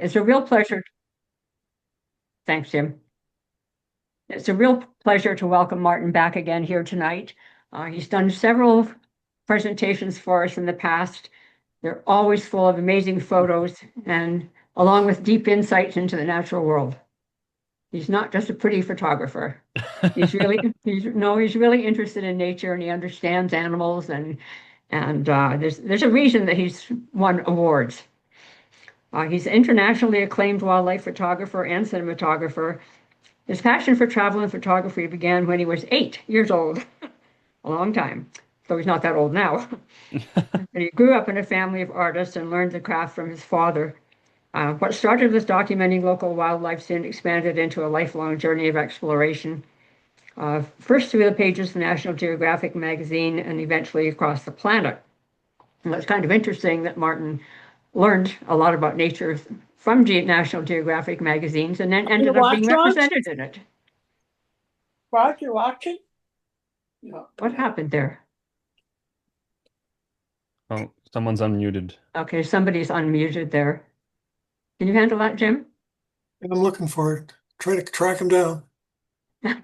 It's a real pleasure. Thanks, Jim. It's a real pleasure to welcome Martin back again here tonight. He's done several presentations for us in the past. They're always full of amazing photos and along with deep insights into the natural world. He's not just a pretty photographer. He's really interested in nature and he understands animals and there's a reason that he's won awards. He's an internationally acclaimed wildlife photographer and cinematographer. His passion for travel and photography began when he was 8 years old, a long time, though he's not that old now. And he grew up in a family of artists and learned the craft from his father. What started with documenting local wildlife soon expanded into a lifelong journey of exploration, first through the pages of National Geographic magazine and eventually across the planet. And it's kind of interesting that Martin learned a lot about nature from National Geographic magazines and then Are you ended up being watching, Raj? represented in it. Raj, you're watching? Yeah. What happened there? Oh, someone's unmuted. Okay, somebody's unmuted there. Can you handle that, Jim? I'm looking for it. Try to track him down.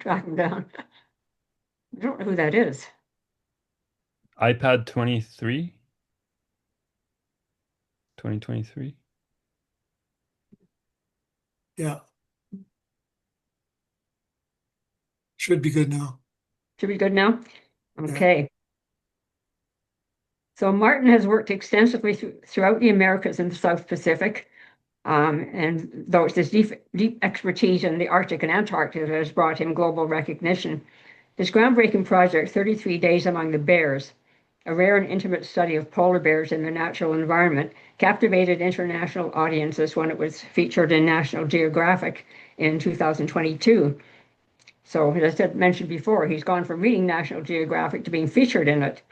Track him down. I don't know who that is. iPad 23, 2023. Yeah, should be good now. Should be good now? Okay. So Martin has worked extensively throughout the Americas and the South Pacific. And though it's his deep expertise in the Arctic and Antarctic that has brought him global recognition, his groundbreaking project, 33 Days Among the Bears, a rare and intimate study of polar bears in their natural environment, captivated international audiences when it was featured in National Geographic in 2022. So, as I mentioned before, he's gone from reading National Geographic to being featured in it.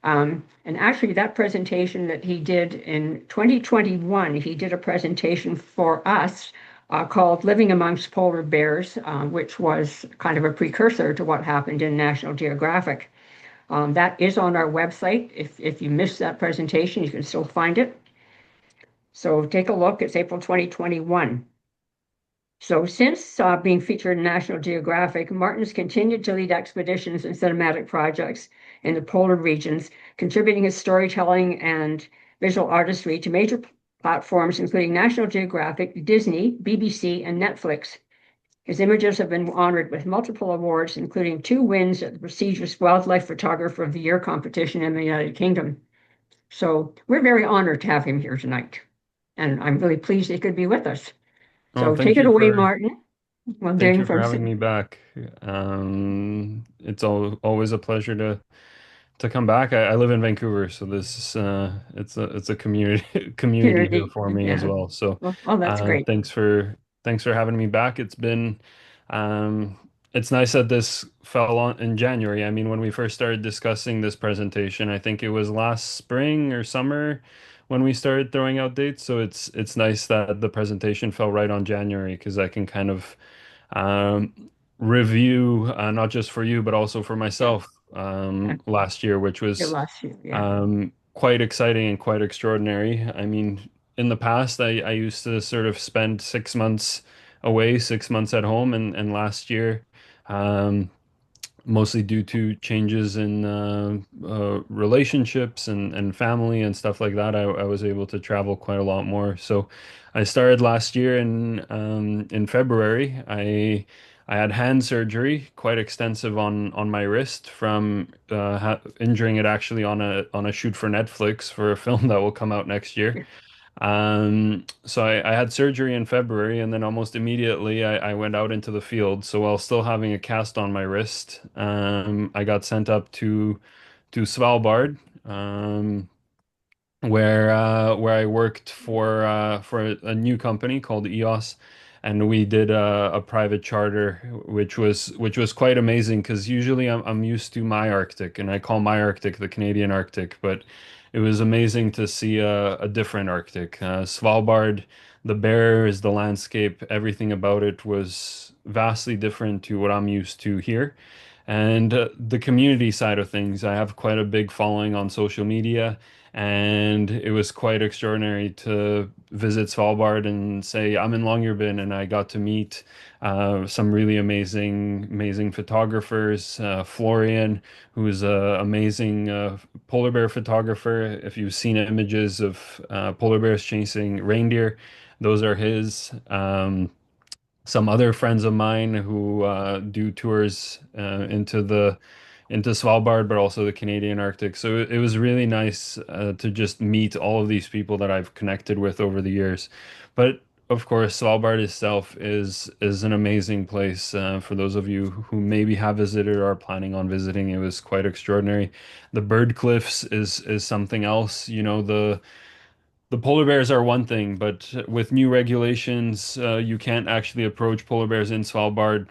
And actually, that presentation that he did in 2021, he did a presentation for us called Living Amongst Polar Bears, which was kind of a precursor to what happened in National Geographic. That is on our website. If you missed that presentation, you can still find it. So take a look. It's April 2021. So since being featured in National Geographic, Martin's continued to lead expeditions and cinematic projects in the polar regions, contributing his storytelling and visual artistry to major platforms, including National Geographic, Disney, BBC, and Netflix. His images have been honored with multiple awards, including 2 wins at the prestigious Wildlife Photographer of the Year competition in the United Kingdom. So we're very honored to have him here tonight. And I'm really pleased he could be with us. Oh, So take it away, Martin. Well, thank doing you for from having me back. It's always a pleasure to come back. I live in Vancouver, so this is it's a community here community. for me as Yeah. well. So Well, that's great. thanks for having me back. Um it's nice that this fell on in January. I mean, when we first started discussing this presentation, I think it was last spring or summer when we started throwing out dates. So it's nice that the presentation fell right on January because I can kind of um, review, not just for you, but also for Yeah. myself last year, which Your was last year. Yeah. quite exciting and quite extraordinary. I mean, in the past, I used to sort of spend 6 months away, 6 months at home, and last year, um, mostly due to changes in relationships and family and stuff like that, I was able to travel quite a lot more. So I started last year in February. I had hand surgery, quite extensive on my wrist from injuring it actually on a shoot for Netflix for a film that will come out next year. So I had surgery in February, and then almost immediately I went out into the field. So while still having a cast on my wrist, I got sent up to Svalbard, where I worked for a new company called EOS, and we did a private charter, which was quite amazing because usually I'm used to my Arctic, and I call my Arctic the Canadian Arctic, but it was amazing to see a different Arctic. Svalbard, the bears, the landscape, everything about it was vastly different to what I'm used to here. And the community side of things, I have quite a big following on social media, And it was quite extraordinary to visit Svalbard and say, I'm in Longyearbyen, and I got to meet some really amazing photographers. Florian, who's an amazing polar bear photographer. If you've seen images of polar bears chasing reindeer, those are his. Some other friends of mine who do tours into Svalbard, but also the Canadian Arctic. So it was really nice to just meet all of these people that I've connected with over the years. But of course, Svalbard itself is an amazing place. For those of you who maybe have visited or are planning on visiting, it was quite extraordinary. The bird cliffs is something else. The polar bears are one thing, but with new regulations, you can't actually approach polar bears in Svalbard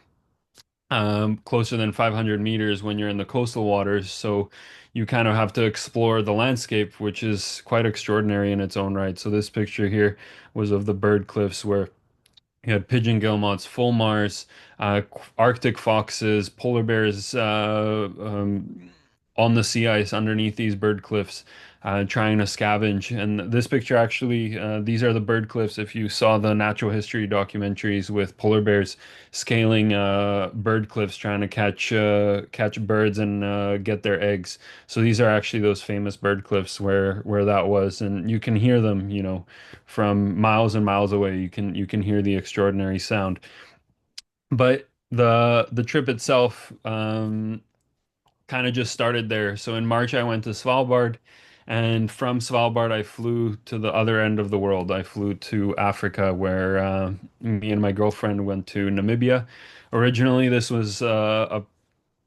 closer than 500 meters when you're in the coastal waters. So you kind of have to explore the landscape, which is quite extraordinary in its own right. So this picture here was of the bird cliffs where you had pigeon guillemots, fulmars, Arctic foxes, polar bears on the sea ice underneath these bird cliffs, trying to scavenge. And this picture actually, these are the bird cliffs. If you saw the natural history documentaries with polar bears scaling bird cliffs, trying to catch birds and get their eggs. So these are actually those famous bird cliffs where that was, and you can hear them, from miles and miles away. You can hear the extraordinary sound. But the trip itself kind of just started there. So in March I went to Svalbard, and from Svalbard I flew to the other end of the world. I flew to Africa, where me and my girlfriend went to Namibia. Originally, this was a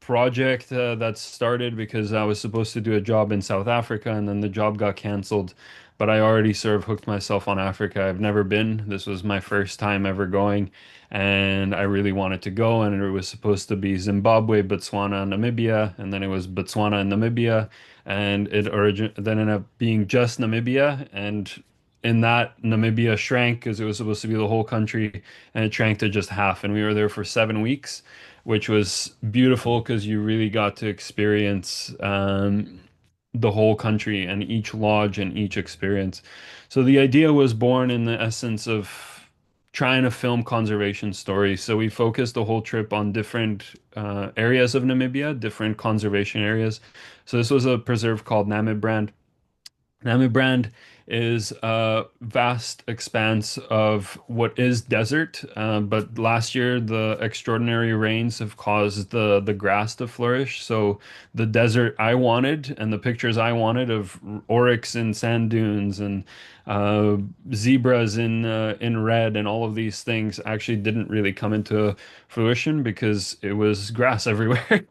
project that started because I was supposed to do a job in South Africa, and then the job got canceled. But I already sort of hooked myself on Africa. I've never been. This was my first time ever going, and I really wanted to go. And it was supposed to be Zimbabwe, Botswana, Namibia, and then it was Botswana and Namibia, and then ended up being just Namibia. And in that, Namibia shrank because it was supposed to be the whole country, and it shrank to just half. And we were there for 7 weeks, which was beautiful because you really got to experience the whole country and each lodge and each experience. So the idea was born in the essence of trying to film conservation stories. So we focused the whole trip on different areas of Namibia, different conservation areas. So this was a preserve called Namibrand. Namibrand is a vast expanse of what is desert, but last year the extraordinary rains have caused the grass to flourish. So the desert I wanted and the pictures I wanted of oryx in sand dunes and uh, zebras in red and all of these things actually didn't really come into fruition because it was grass everywhere.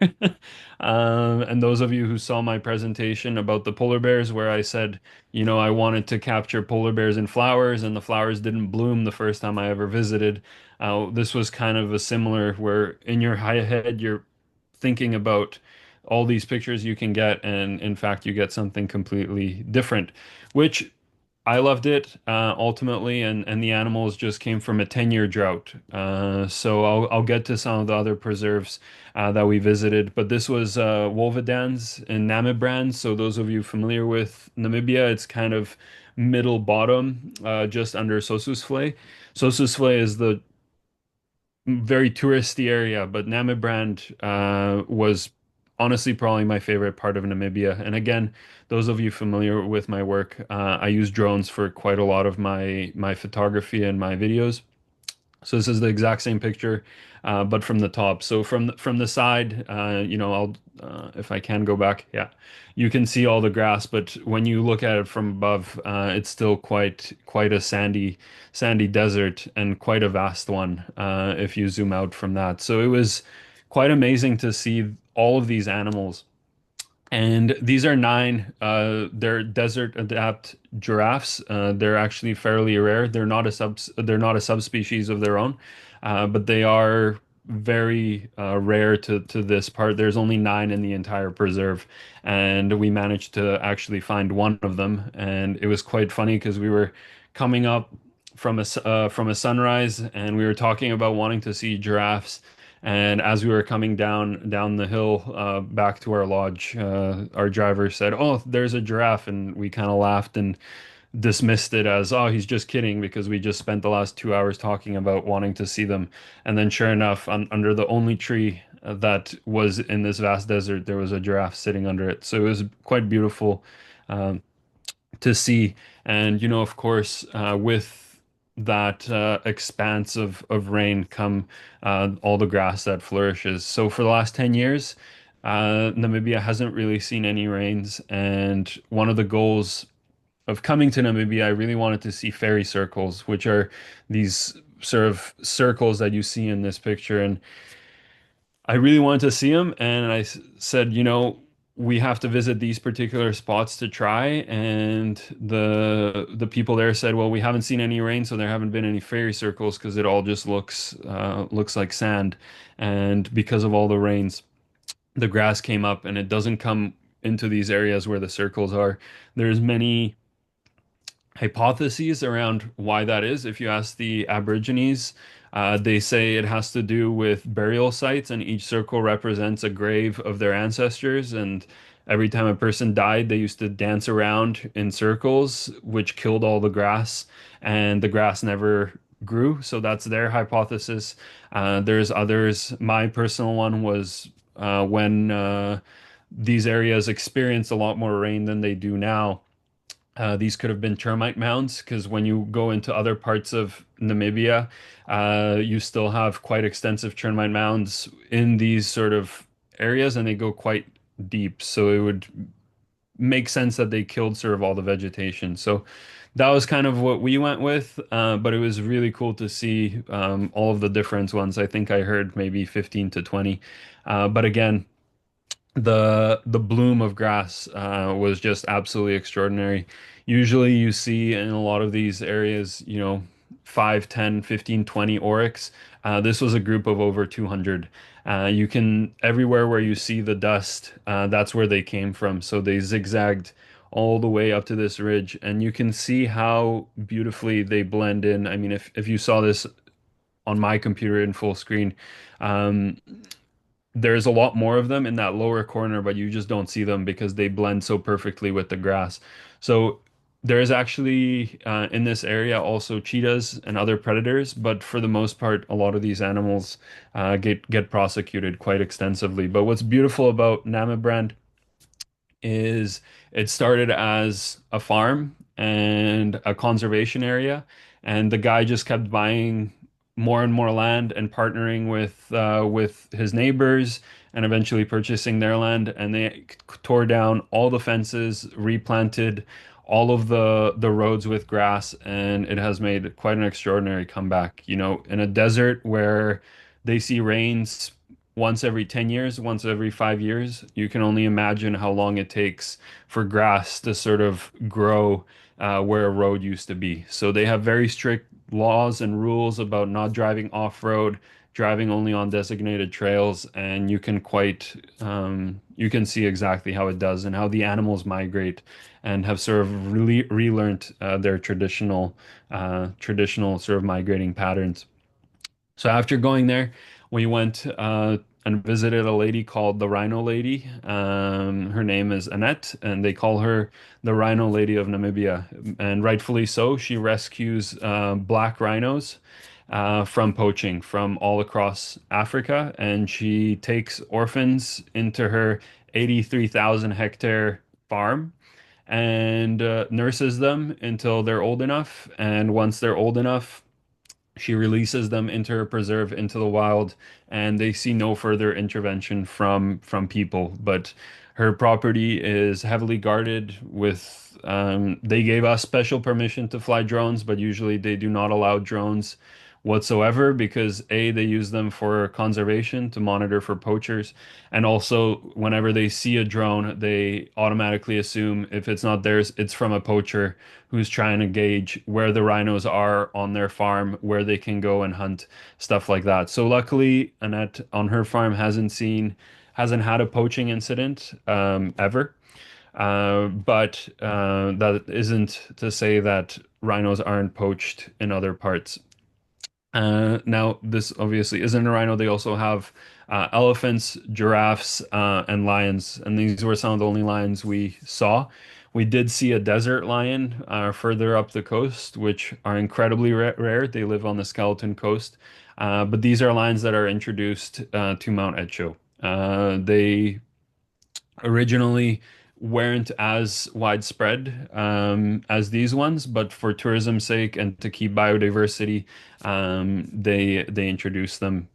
And those of you who saw my presentation about the polar bears, where I said, I wanted to capture polar bears in flowers, and the flowers didn't bloom the first time I ever visited. This was kind of a similar, where in your high head, you're thinking about all these pictures you can get, and in fact, you get something completely different, which I loved it ultimately, and the animals just came from a 10-year drought. So I'll get to some of the other preserves that we visited, but this was Wolvedans in Namibrand. So those of you familiar with Namibia, it's kind of middle bottom, just under Sosusvlei. Sosusvlei is the very touristy area, but Namibrand was honestly probably my favorite part of Namibia. And again, those of you familiar with my work, I use drones for quite a lot of my photography and my videos. So this is the exact same picture, but from the top. So from the side, I'll if I can go back, yeah, you can see all the grass. But when you look at it from above, it's still quite a sandy desert and quite a vast one. If you zoom out from that, so it was quite amazing to see all of these animals. And these are nine. They're desert adapt giraffes. They're actually fairly rare. They're not a subspecies of their own, but they are very rare to this part. There's only nine in the entire preserve, and we managed to actually find one of them. And it was quite funny because we were coming up from a sunrise, and we were talking about wanting to see giraffes. And as we were coming down the hill back to our lodge, our driver said, "Oh, there's a giraffe," and we kind of laughed and dismissed it as, "Oh, he's just kidding," because we just spent the last 2 hours talking about wanting to see them. And then, sure enough, under the only tree that was in this vast desert, there was a giraffe sitting under it. So it was quite beautiful um, to see. And, of course, with that expanse of rain come all the grass that flourishes. So for the last 10 years, Namibia hasn't really seen any rains. And one of the goals of coming to Namibia, I really wanted to see fairy circles, which are these sort of circles that you see in this picture. And I really wanted to see them. And said, we have to visit these particular spots to try. And the people there said, well, we haven't seen any rain, so there haven't been any fairy circles because it all just looks like sand. And because of all the rains, the grass came up and it doesn't come into these areas where the circles are. There's many hypotheses around why that is. If you ask the Aborigines, they say it has to do with burial sites, and each circle represents a grave of their ancestors. And every time a person died, they used to dance around in circles, which killed all the grass, and the grass never grew. So that's their hypothesis. There's others. My personal one was when these areas experienced a lot more rain than they do now. These could have been termite mounds because when you go into other parts of Namibia, you still have quite extensive termite mounds in these sort of areas, and they go quite deep. So it would make sense that they killed sort of all the vegetation. So that was kind of what we went with, but it was really cool to see all of the different ones. I think I heard maybe 15 to 20. But again, the bloom of grass was just absolutely extraordinary. Usually you see in a lot of these areas, 5, 10, 15, 20 oryx. This was a group of over 200. You can everywhere where you see the dust, that's where they came from. So they zigzagged all the way up to this ridge, and you can see how beautifully they blend in. I mean, if you saw this on my computer in full screen, um, there's a lot more of them in that lower corner, but you just don't see them because they blend so perfectly with the grass. So there is actually in this area also cheetahs and other predators, but for the most part, a lot of these animals get prosecuted quite extensively. But what's beautiful about Namibrand is it started as a farm and a conservation area, and the guy just kept buying more and more land and partnering with his neighbors and eventually purchasing their land. And they tore down all the fences, replanted all of the roads with grass, and it has made quite an extraordinary comeback. In a desert where they see rains once every 10 years, once every 5 years. You can only imagine how long it takes for grass to sort of grow where a road used to be. So they have very strict laws and rules about not driving off-road, driving only on designated trails, and you can see exactly how it does and how the animals migrate and have sort of really relearned their traditional sort of migrating patterns. So after going there, we went and visited a lady called the Rhino Lady. Her name is Annette, and they call her the Rhino Lady of Namibia, and rightfully so. She rescues black rhinos from poaching from all across Africa, and she takes orphans into her 83,000 hectare farm and nurses them until they're old enough. And once they're old enough, she releases them into her preserve into the wild, and they see no further intervention from people. But her property is heavily guarded with they gave us special permission to fly drones, but usually they do not allow drones whatsoever because A, they use them for conservation to monitor for poachers, and also whenever they see a drone, they automatically assume if it's not theirs, it's from a poacher who's trying to gauge where the rhinos are on their farm, where they can go and hunt, stuff like that. So luckily, Annette on her farm hasn't had a poaching incident ever. But that isn't to say that rhinos aren't poached in other parts. Now, this obviously isn't a rhino. They also have elephants, giraffes, and lions, and these were some of the only lions we saw. We did see a desert lion further up the coast, which are incredibly rare. They live on the Skeleton Coast, but these are lions that are introduced to Mount Etcho. They originally weren't as widespread as these ones, but for tourism's sake and to keep biodiversity, they introduced them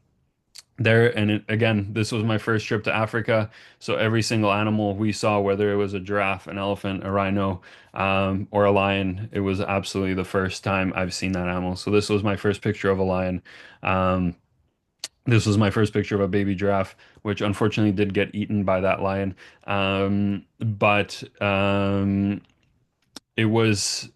there. And again, this was my first trip to Africa, so every single animal we saw, whether it was a giraffe, an elephant, a rhino, or a lion, it was absolutely the first time I've seen that animal. So this was my first picture of a lion. Um, this was my first picture of a baby giraffe, which unfortunately did get eaten by that lion. But it was,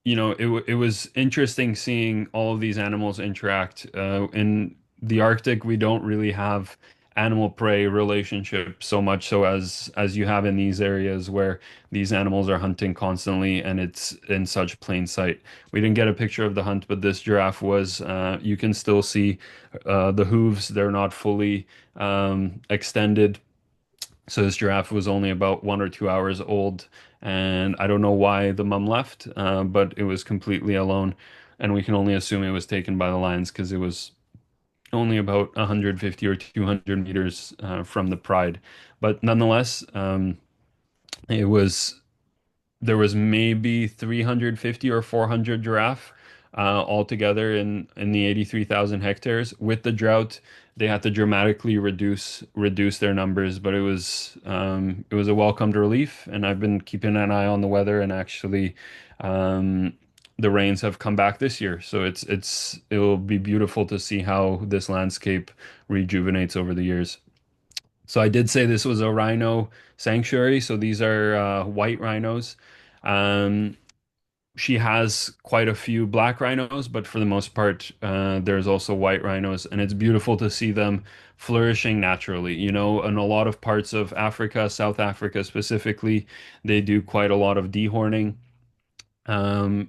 it was interesting seeing all of these animals interact. In the Arctic, we don't really have animal prey relationship so much so as you have in these areas where these animals are hunting constantly and it's in such plain sight. We didn't get a picture of the hunt, but this giraffe was, you can still see the hooves. They're not fully extended. So this giraffe was only about 1 or 2 hours old, and I don't know why the mom left, but it was completely alone, and we can only assume it was taken by the lions because it was only about 150 or 200 meters from the pride. But nonetheless, it was there was maybe 350 or 400 giraffe altogether in the 83,000 hectares. With the drought, they had to dramatically reduce their numbers, but it was a welcomed relief. And I've been keeping an eye on the weather, and actually, um, the rains have come back this year. So it will be beautiful to see how this landscape rejuvenates over the years. So I did say this was a rhino sanctuary. So these are white rhinos. Um, she has quite a few black rhinos, but for the most part, there's also white rhinos, and it's beautiful to see them flourishing naturally. In a lot of parts of Africa, South Africa specifically, they do quite a lot of dehorning.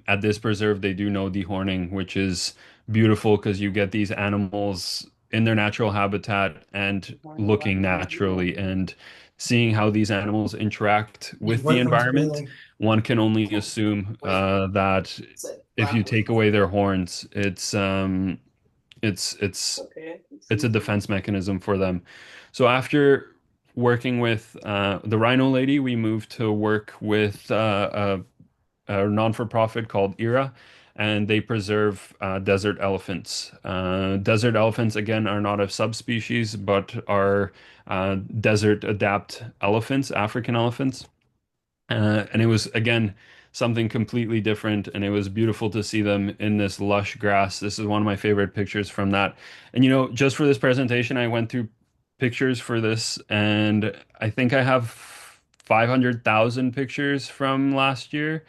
At this preserve, they do no dehorning, which is beautiful because you get these animals in their natural habitat and looking naturally and seeing how these animals interact These with the white ones are environment. really One can only assume that if you take away their horns, it's it's Okay. it's a defense mechanism for them. So after working with the rhino lady, we moved to work with a non-for-profit called IRA, and they preserve desert elephants. Desert elephants, again, are not a subspecies, but are desert adapt elephants, African elephants. And it was, again, something completely different. And it was beautiful to see them in this lush grass. This is one of my favorite pictures from that. And, just for this presentation, I went through pictures for this, and I think I have 500,000 pictures from last year.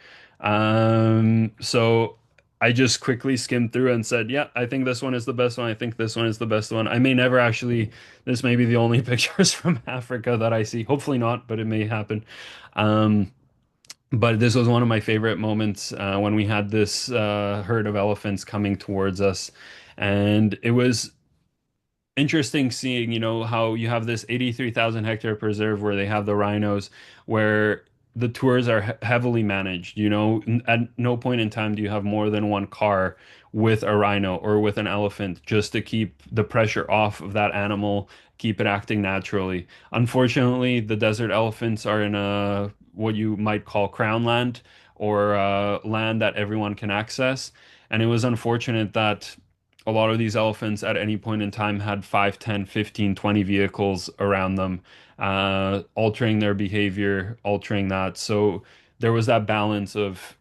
So I just quickly skimmed through and said, yeah, I think this one is the best one. I think this one is the best one. I may never actually, this may be the only pictures from Africa that I see. Hopefully not, but it may happen. Um, but this was one of my favorite moments when we had this herd of elephants coming towards us. And it was interesting seeing, how you have this 83,000 hectare preserve where they have the rhinos, where the tours are heavily managed. At no point in time do you have more than one car with a rhino or with an elephant just to keep the pressure off of that animal, keep it acting naturally. Unfortunately, the desert elephants are in a what you might call crown land, or land that everyone can access. And it was unfortunate that a lot of these elephants at any point in time had 5, 10, 15, 20 vehicles around them, altering their behavior, altering that. So there was that balance of,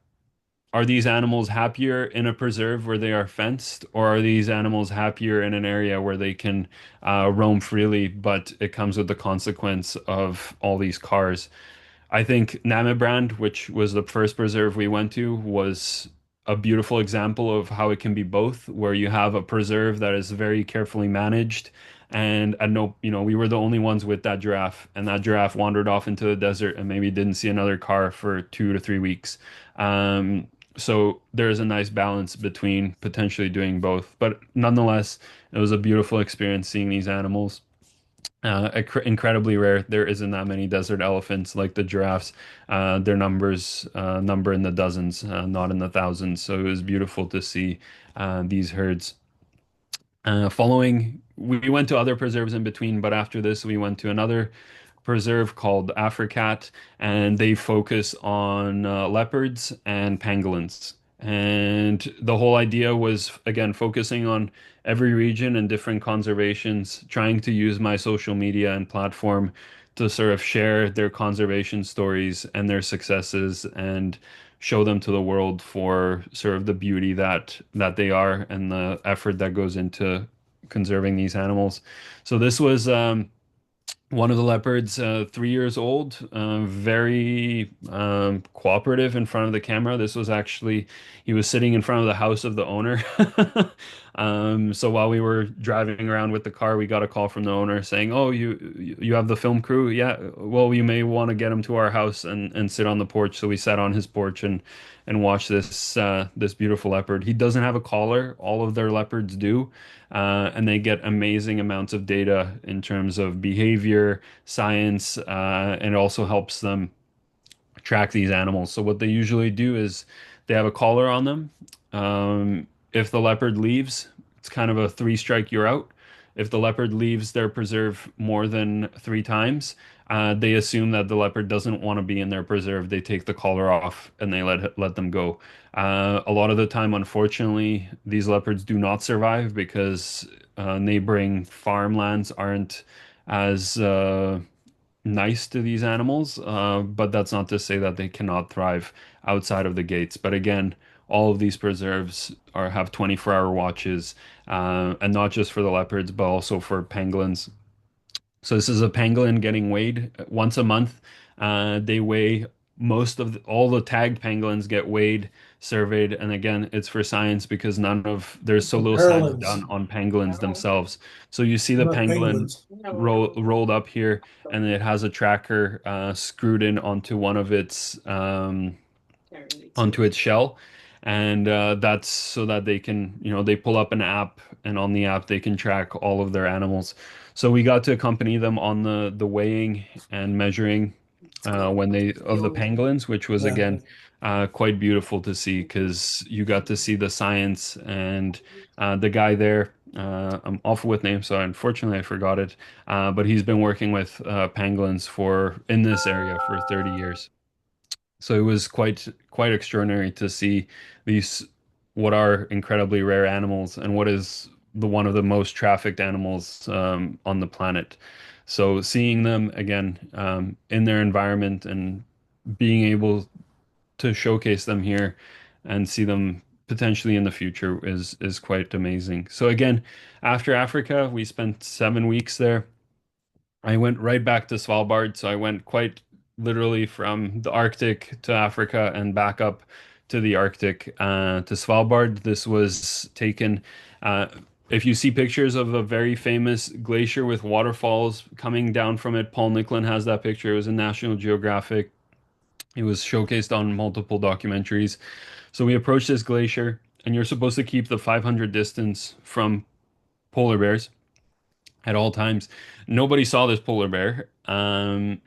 are these animals happier in a preserve where they are fenced, or are these animals happier in an area where they can roam freely, but it comes with the consequence of all these cars? I think Namibrand, which was the first preserve we went to, was a beautiful example of how it can be both, where you have a preserve that is very carefully managed. And I know, we were the only ones with that giraffe, and that giraffe wandered off into the desert and maybe didn't see another car for 2 to 3 weeks. So there's a nice balance between potentially doing both. But nonetheless, it was a beautiful experience seeing these animals. Incredibly rare. There isn't that many desert elephants like the giraffes. Their numbers number in the dozens, not in the thousands. So it was beautiful to see these herds. We went to other preserves in between, but after this, we went to another preserve called Africat, and they focus on leopards and pangolins. And the whole idea was, again, focusing on every region and different conservations, trying to use my social media and platform to sort of share their conservation stories and their successes and show them to the world for sort of the beauty that they are and the effort that goes into conserving these animals. So this was one of the leopards, 3 years old, very cooperative in front of the camera. This was actually, he was sitting in front of the house of the owner. So while we were driving around with the car, we got a call from the owner saying, "Oh, you have the film crew? Yeah. Well, you may want to get him to our house and sit on the porch." So we sat on his porch and watched this beautiful leopard. He doesn't have a collar. All of their leopards do. And they get amazing amounts of data in terms of behavior, science, and it also helps them track these animals. So what they usually do is they have a collar on them. If the leopard leaves, it's kind of a three strike, you're out. If the leopard leaves their preserve more than three times, they assume that the leopard doesn't want to be in their preserve. They take the collar off and they let them go. A lot of the time, unfortunately, these leopards do not survive because neighboring farmlands aren't as nice to these animals, but that's not to say that they cannot thrive outside of the gates. But again, all of these preserves have 24-hour watches, and not just for the leopards, but also for pangolins. So this is a pangolin getting weighed once a month. They weigh all the tagged pangolins get weighed, surveyed, and again, it's for science because there's so The little science done Paralins, on pangolins themselves. So you see the not pangolin penguins. rolled up here, and it has a tracker screwed in onto its shell. And that's so that they can, they pull up an app, and on the app they can track all of their animals. So we got to accompany them on the weighing and measuring when they of the pangolins, which was Yeah. again quite beautiful to see because you got to see the science and the guy there. I'm awful with names, so unfortunately I forgot it. But he's been working with pangolins for in this area for 30 years. So it was quite extraordinary to see these what are incredibly rare animals and what is the one of the most trafficked animals on the planet. So seeing them again in their environment and being able to showcase them here and see them potentially in the future is quite amazing. So again, after Africa, we spent 7 weeks there. I went right back to Svalbard, so I went quite literally from the Arctic to Africa and back up to the Arctic to Svalbard. This was taken. Uh, if you see pictures of a very famous glacier with waterfalls coming down from it, Paul Nicklin has that picture. It was in National Geographic. It was showcased on multiple documentaries. So we approached this glacier, and you're supposed to keep the 500 distance from polar bears at all times. Nobody saw this polar bear,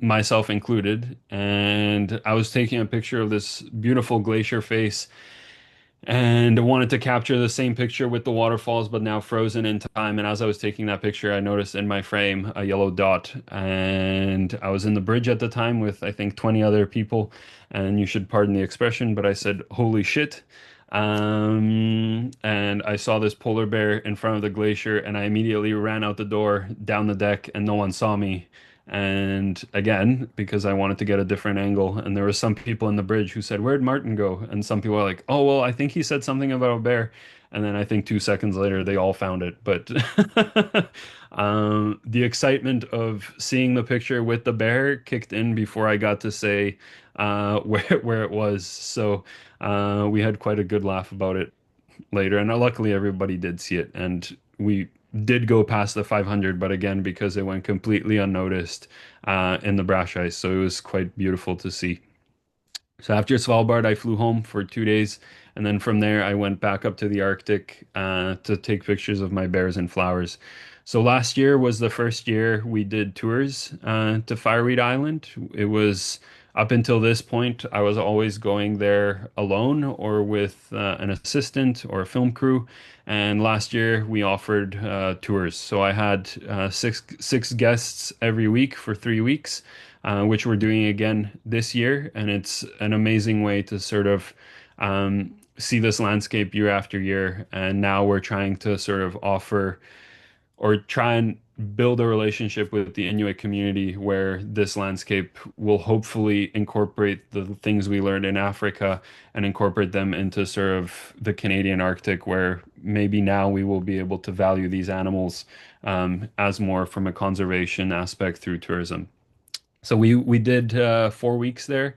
myself included, and I was taking a picture of this beautiful glacier face and I wanted to capture the same picture with the waterfalls, but now frozen in time. And as I was taking that picture, I noticed in my frame a yellow dot. And I was in the bridge at the time with, I think, 20 other people. And you should pardon the expression, but I said, "Holy shit." And I saw this polar bear in front of the glacier, and I immediately ran out the door, down the deck, and no one saw me. And again, because I wanted to get a different angle, and there were some people in the bridge who said, "Where'd Martin go?" And some people are like, "Oh, well, I think he said something about a bear." And then I think 2 seconds later, they all found it. But the excitement of seeing the picture with the bear kicked in before I got to say where it was. So we had quite a good laugh about it later, and luckily everybody did see it, and we did go past the 500, but again, because it went completely unnoticed in the brash ice, so it was quite beautiful to see. So after Svalbard, I flew home for 2 days, and then from there, I went back up to the Arctic to take pictures of my bears and flowers. So last year was the first year we did tours to Fireweed Island. It was up until this point, I was always going there alone or with an assistant or a film crew. And last year we offered tours. So I had six guests every week for 3 weeks, which we're doing again this year. And it's an amazing way to sort of see this landscape year after year. And now we're trying to sort of offer or try and build a relationship with the Inuit community where this landscape will hopefully incorporate the things we learned in Africa and incorporate them into sort of the Canadian Arctic, where maybe now we will be able to value these animals as more from a conservation aspect through tourism. So we did 4 weeks there.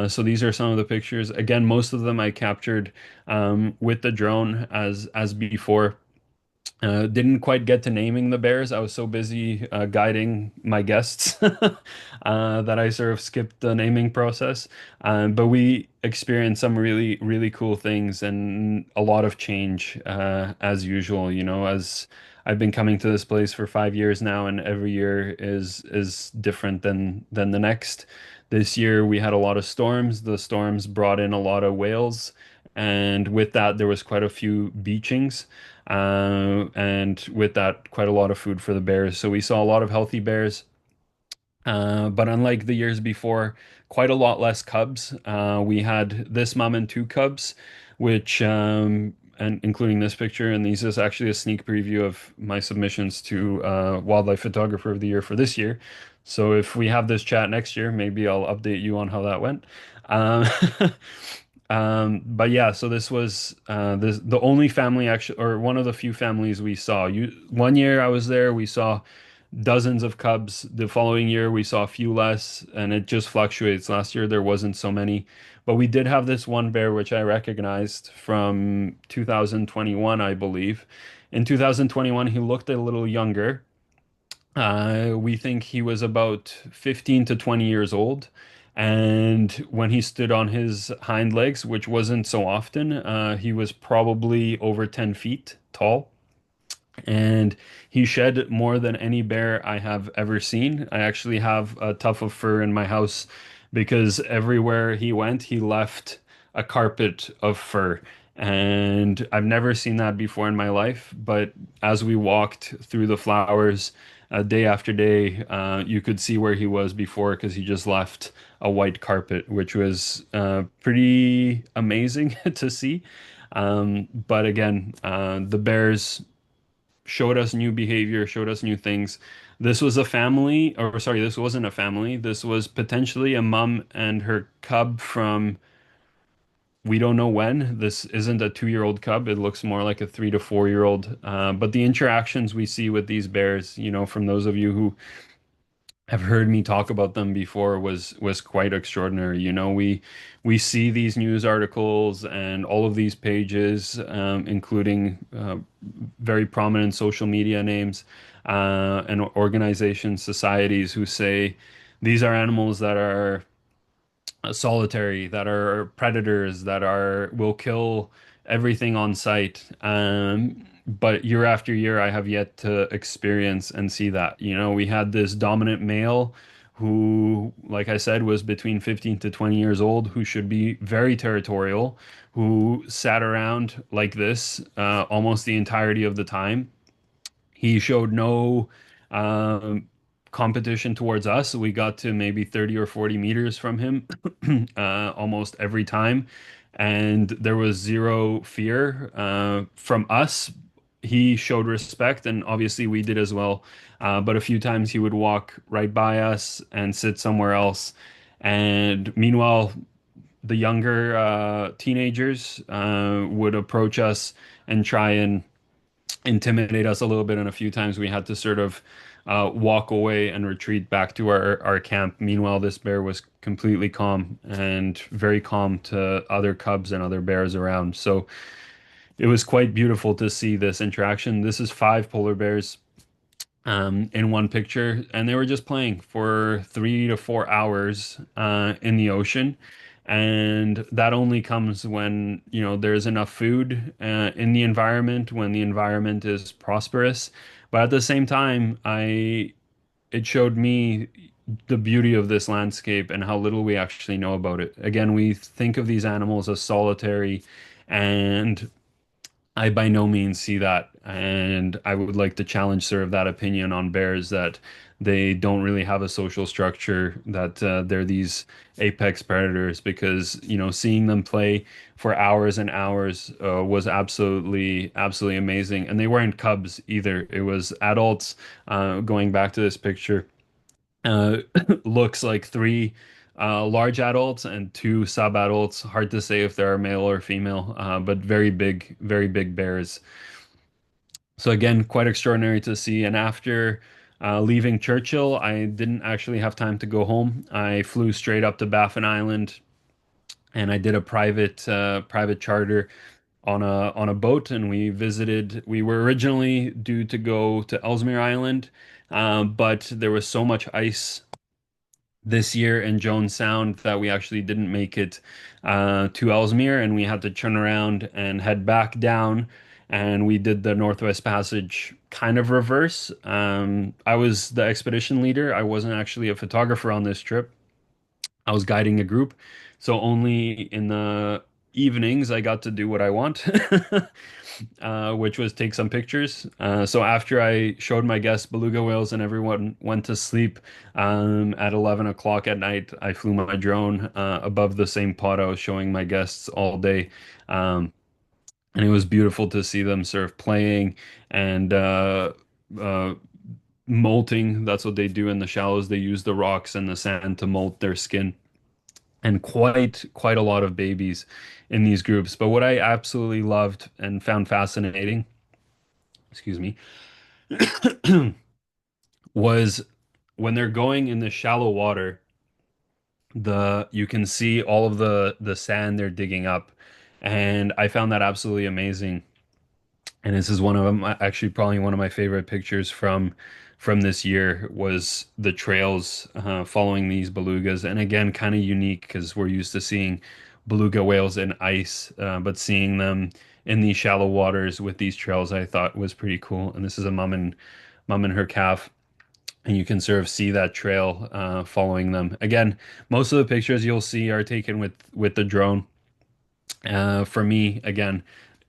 So these are some of the pictures. Again, most of them I captured with the drone as before. Didn't quite get to naming the bears. I was so busy guiding my guests that I sort of skipped the naming process. But we experienced some really, really cool things and a lot of change as usual. As I've been coming to this place for 5 years now, and every year is different than the next. This year we had a lot of storms. The storms brought in a lot of whales, and with that there was quite a few beachings. And with that, quite a lot of food for the bears. So we saw a lot of healthy bears. But unlike the years before, quite a lot less cubs. We had this mom and two cubs, which, and including this picture, and these is actually a sneak preview of my submissions to Wildlife Photographer of the Year for this year. So if we have this chat next year, maybe I'll update you on how that went. Um, but yeah, so this was the only family actually, or one of the few families we saw. One year I was there, we saw dozens of cubs. The following year we saw a few less, and it just fluctuates. Last year there wasn't so many, but we did have this one bear which I recognized from 2021, I believe. In 2021, he looked a little younger. We think he was about 15 to 20 years old. And when he stood on his hind legs, which wasn't so often, he was probably over 10 feet tall. And he shed more than any bear I have ever seen. I actually have a tuft of fur in my house because everywhere he went, he left a carpet of fur. And I've never seen that before in my life. But as we walked through the flowers day after day, you could see where he was before because he just left a white carpet, which was pretty amazing to see. But again, the bears showed us new behavior, showed us new things. This was a family, or sorry, this wasn't a family. This was potentially a mom and her cub from we don't know when. This isn't a 2-year-old cub. It looks more like a 3 to 4-year-old. But the interactions we see with these bears, from those of you who have heard me talk about them before was quite extraordinary. We see these news articles and all of these pages, including very prominent social media names and organizations, societies who say these are animals that are solitary, that are predators, that are will kill everything on sight. But year after year, I have yet to experience and see that. We had this dominant male who, like I said, was between 15 to 20 years old, who should be very territorial, who sat around like this almost the entirety of the time. He showed no um, competition towards us. We got to maybe 30 or 40 meters from him almost every time. And there was zero fear from us. He showed respect, and obviously we did as well. But a few times he would walk right by us and sit somewhere else. And meanwhile, the younger teenagers would approach us and try and intimidate us a little bit, and a few times we had to sort of walk away and retreat back to our camp. Meanwhile, this bear was completely calm and very calm to other cubs and other bears around. So it was quite beautiful to see this interaction. This is 5 polar bears in one picture, and they were just playing for 3 to 4 hours in the ocean. And that only comes when, there's enough food in the environment, when the environment is prosperous. But at the same time, I it showed me the beauty of this landscape and how little we actually know about it. Again, we think of these animals as solitary, and I by no means see that. And I would like to challenge sort of that opinion on bears that they don't really have a social structure, that they're these apex predators, because, seeing them play for hours and hours was absolutely amazing. And they weren't cubs either. It was adults. Going back to this picture, uh, looks like three large adults and two sub-adults. Hard to say if they're male or female, but very big bears. So again, quite extraordinary to see. And after leaving Churchill, I didn't actually have time to go home. I flew straight up to Baffin Island, and I did a private charter on a boat, and we visited. We were originally due to go to Ellesmere Island, but there was so much ice this year in Jones Sound that we actually didn't make it to Ellesmere, and we had to turn around and head back down. And we did the Northwest Passage kind of reverse. I was the expedition leader. I wasn't actually a photographer on this trip. I was guiding a group, so only in the evenings I got to do what I want, which was take some pictures. So after I showed my guests beluga whales and everyone went to sleep, at 11 o'clock at night, I flew my drone above the same pod I was showing my guests all day. Um, and it was beautiful to see them sort of playing and uh, molting. That's what they do in the shallows. They use the rocks and the sand to molt their skin, and quite a lot of babies in these groups. But what I absolutely loved and found fascinating, excuse me, was when they're going in the shallow water, the you can see all of the sand they're digging up. And I found that absolutely amazing. And this is one of them, actually probably one of my favorite pictures from this year, was the trails following these belugas. And again, kind of unique because we're used to seeing beluga whales in ice, but seeing them in these shallow waters with these trails, I thought was pretty cool. And this is a mom and her calf, and you can sort of see that trail following them. Again, most of the pictures you'll see are taken with the drone. For me, again,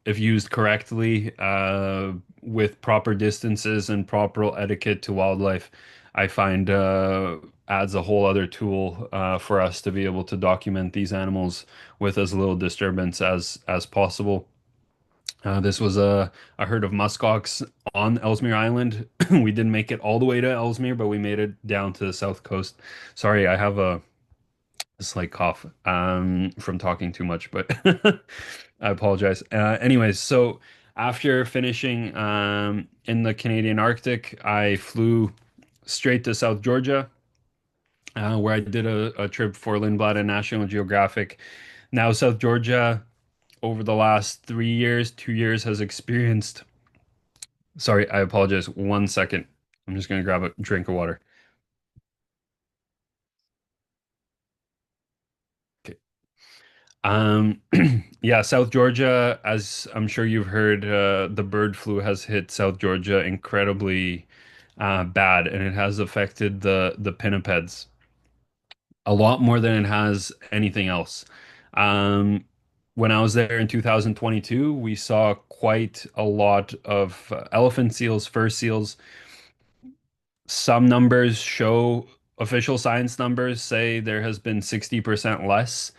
if used correctly, with proper distances and proper etiquette to wildlife, I find adds a whole other tool for us to be able to document these animals with as little disturbance as possible. This was a herd of muskox on Ellesmere Island. We didn't make it all the way to Ellesmere, but we made it down to the south coast. Sorry, I have a slight cough from talking too much, but I apologize. Anyways, so after finishing in the Canadian Arctic, I flew straight to South Georgia, where I did a trip for Lindblad and National Geographic. Now, South Georgia, over the last 3 years, 2 years, has experienced. Sorry, I apologize. 1 second. I'm just going to grab a drink of water. Okay. Um, yeah, South Georgia, as I'm sure you've heard, the bird flu has hit South Georgia incredibly bad, and it has affected the pinnipeds a lot more than it has anything else. Um, when I was there in 2022, we saw quite a lot of elephant seals, fur seals. Some numbers show, official science numbers say there has been 60% less.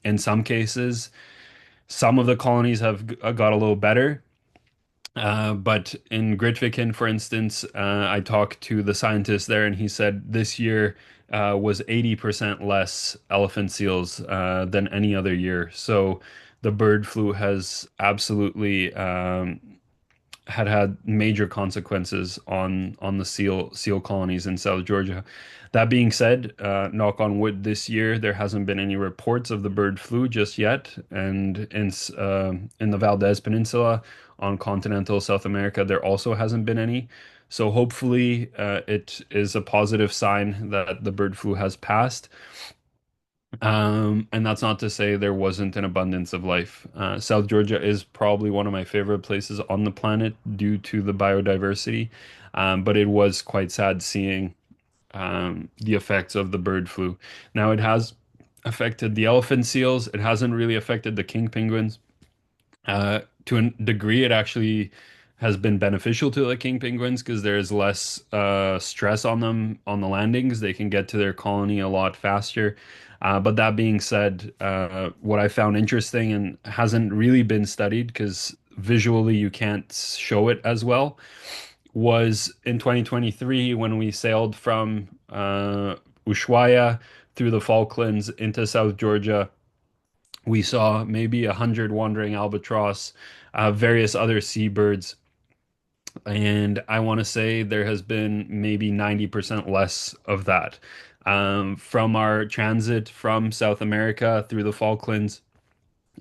In some cases, some of the colonies have got a little better. But in Grytviken, for instance, I talked to the scientist there, and he said this year was 80% less elephant seals than any other year. So the bird flu has absolutely had major consequences on the seal colonies in South Georgia. That being said, knock on wood, this year there hasn't been any reports of the bird flu just yet, and in the Valdez Peninsula on continental South America, there also hasn't been any. So hopefully, it is a positive sign that the bird flu has passed. And that's not to say there wasn't an abundance of life. South Georgia is probably one of my favorite places on the planet due to the biodiversity. But it was quite sad seeing the effects of the bird flu. Now, it has affected the elephant seals. It hasn't really affected the king penguins. To a degree, it actually has been beneficial to the king penguins because there's less stress on them on the landings. They can get to their colony a lot faster. But that being said, what I found interesting and hasn't really been studied because visually you can't show it as well was in 2023 when we sailed from Ushuaia through the Falklands into South Georgia. We saw maybe 100 wandering albatross, various other seabirds, and I want to say there has been maybe 90% less of that. From our transit from South America through the Falklands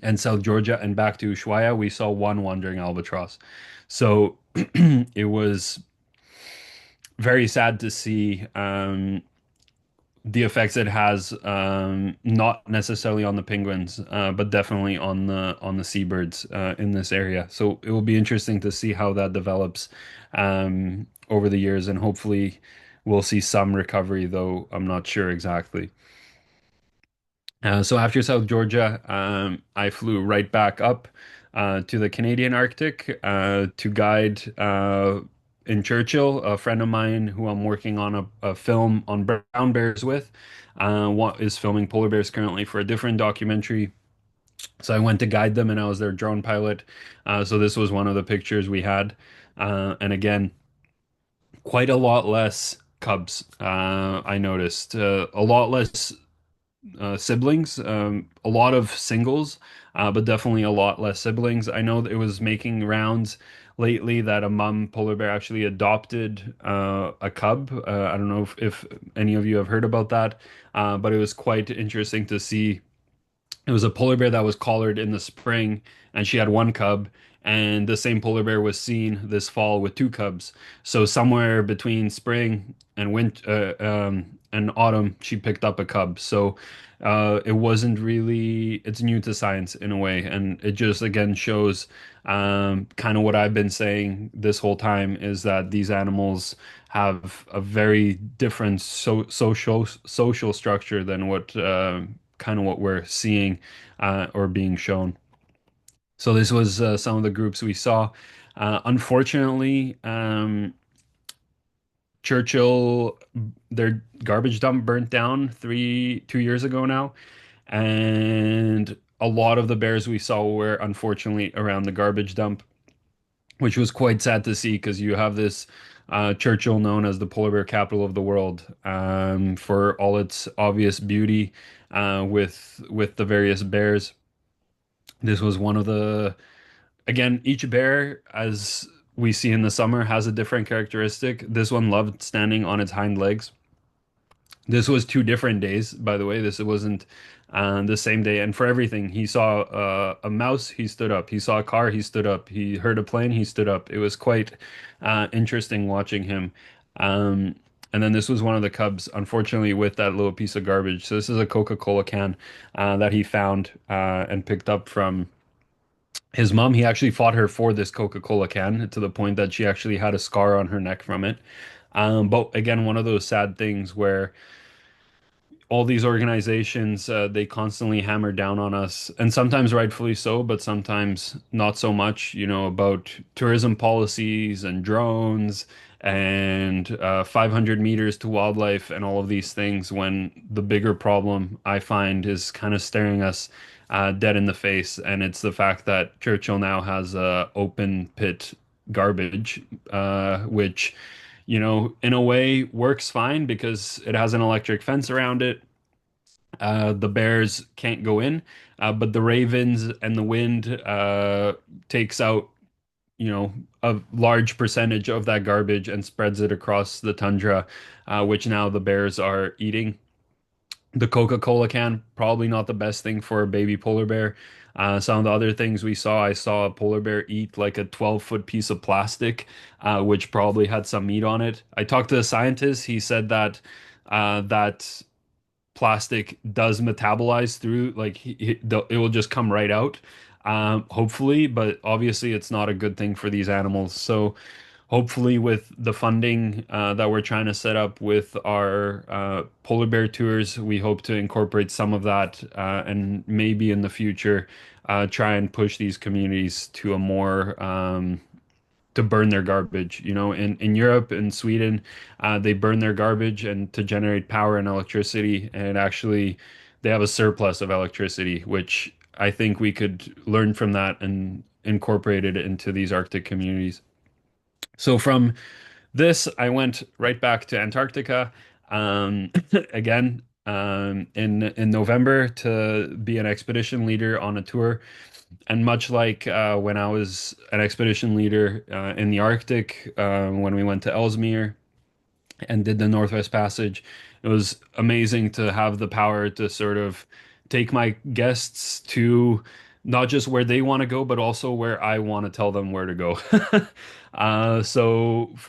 and South Georgia and back to Ushuaia, we saw one wandering albatross. So it was very sad to see the effects it has, not necessarily on the penguins, but definitely on the seabirds in this area. So it will be interesting to see how that develops over the years, and hopefully we'll see some recovery, though I'm not sure exactly. So after South Georgia, I flew right back up to the Canadian Arctic to guide in Churchill, a friend of mine who I'm working on a film on brown bears with, is filming polar bears currently for a different documentary. So I went to guide them, and I was their drone pilot. So this was one of the pictures we had, and again, quite a lot less cubs. I noticed a lot less siblings, a lot of singles, but definitely a lot less siblings. I know that it was making rounds lately that a mom polar bear actually adopted a cub. I don't know if any of you have heard about that, but it was quite interesting to see. It was a polar bear that was collared in the spring, and she had one cub. And the same polar bear was seen this fall with two cubs. So somewhere between spring and winter and autumn, she picked up a cub. So it wasn't really, it's new to science in a way, and it just again shows kind of what I've been saying this whole time is that these animals have a very different social structure than what kind of what we're seeing or being shown. So this was some of the groups we saw. Unfortunately, Churchill, their garbage dump burnt down 2 years ago now, and a lot of the bears we saw were unfortunately around the garbage dump, which was quite sad to see because you have this Churchill known as the polar bear capital of the world for all its obvious beauty with the various bears. This was one of the again, each bear, as we see in the summer, has a different characteristic. This one loved standing on its hind legs. This was 2 different days, by the way. This wasn't the same day. And for everything, he saw a mouse, he stood up. He saw a car, he stood up. He heard a plane, he stood up. It was quite interesting watching him. Um, and then this was one of the cubs, unfortunately, with that little piece of garbage. So this is a Coca-Cola can that he found and picked up from his mom. He actually fought her for this Coca-Cola can to the point that she actually had a scar on her neck from it. But again, one of those sad things where all these organizations they constantly hammer down on us, and sometimes rightfully so, but sometimes not so much, about tourism policies and drones and 500 meters to wildlife and all of these things, when the bigger problem I find is kind of staring us dead in the face, and it's the fact that Churchill now has open pit garbage, which in a way works fine because it has an electric fence around it. The bears can't go in, but the ravens and the wind takes out, a large percentage of that garbage and spreads it across the tundra, which now the bears are eating. The Coca-Cola can, probably not the best thing for a baby polar bear. Some of the other things we saw, I saw a polar bear eat like a 12-foot piece of plastic, which probably had some meat on it. I talked to a scientist. He said that that plastic does metabolize through, like it will just come right out, hopefully, but obviously it's not a good thing for these animals. So hopefully with the funding that we're trying to set up with our polar bear tours, we hope to incorporate some of that and maybe in the future try and push these communities to a more to burn their garbage. You know, in Europe and Sweden, they burn their garbage and to generate power and electricity, and actually they have a surplus of electricity, which I think we could learn from that and incorporate it into these Arctic communities. So from this, I went right back to Antarctica again in November to be an expedition leader on a tour. And much like when I was an expedition leader in the Arctic, when we went to Ellesmere and did the Northwest Passage, it was amazing to have the power to sort of take my guests to not just where they want to go, but also where I want to tell them where to go.